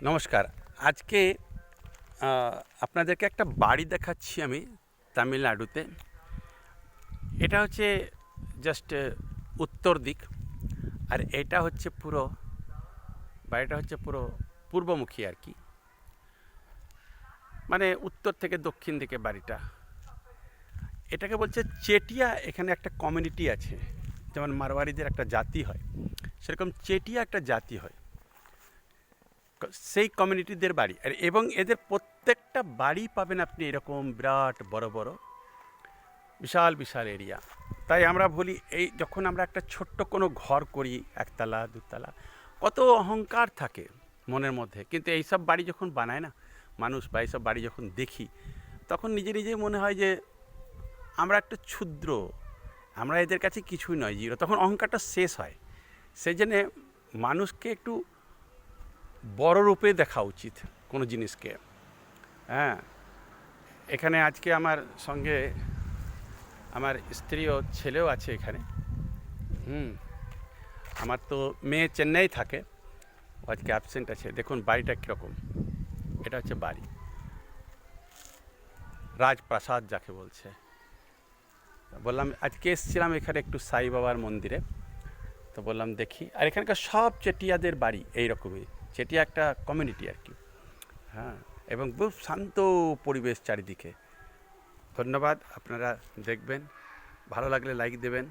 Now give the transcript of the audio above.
নমস্কার। আজকে আপনাদেরকে একটা বাড়ি দেখাচ্ছি আমি তামিলনাড়ুতে। এটা হচ্ছে জাস্ট উত্তর দিক, আর এটা হচ্ছে পুরো বাড়িটা হচ্ছে পুরো পূর্বমুখী আর কি, মানে উত্তর থেকে দক্ষিণ দিকে বাড়িটা। এটাকে বলছে চেটিয়া। এখানে একটা কমিউনিটি আছে, যেমন মারওয়ারিদের একটা জাতি হয়, সেরকম চেটিয়া একটা জাতি হয়। সেই কমিউনিটিদের বাড়ি, আর এবং এদের প্রত্যেকটা বাড়ি পাবেন আপনি এরকম বিরাট বড় বড় বিশাল বিশাল এরিয়া। তাই আমরা বলি, এই যখন আমরা একটা ছোট্ট কোনো ঘর করি, একতলা দুতলা, কত অহংকার থাকে মনের মধ্যে, কিন্তু এইসব বাড়ি যখন বানায় না মানুষ, বা এইসব বাড়ি যখন দেখি, তখন নিজে নিজে মনে হয় যে আমরা একটা ক্ষুদ্র, আমরা এদের কাছে কিছুই নয়, জিরো। তখন অহংকারটা শেষ হয়। সেই জন্যে মানুষকে একটু বড় রূপে দেখা উচিত কোনো জিনিসকে। হ্যাঁ, এখানে আজকে আমার সঙ্গে আমার স্ত্রী ও ছেলেও আছে এখানে। হুম, আমার তো মেয়ে চেন্নাই থাকে, ও আজকে অ্যাবসেন্ট আছে। দেখুন বাড়িটা কীরকম। এটা হচ্ছে বাড়ি, রাজপ্রাসাদ যাকে বলছে। বললাম আজকে এসেছিলাম এখানে একটু সাই বাবার মন্দিরে, তো বললাম দেখি। আর এখানকার সব চেটিয়াদের বাড়ি এইরকমই, চেটিয়া একটা কমিউনিটি আর কি। হ্যাঁ, এবং খুব শান্ত পরিবেশ চারিদিকে। ধন্যবাদ, আপনারা দেখবেন, ভালো লাগলে লাইক দেবেন।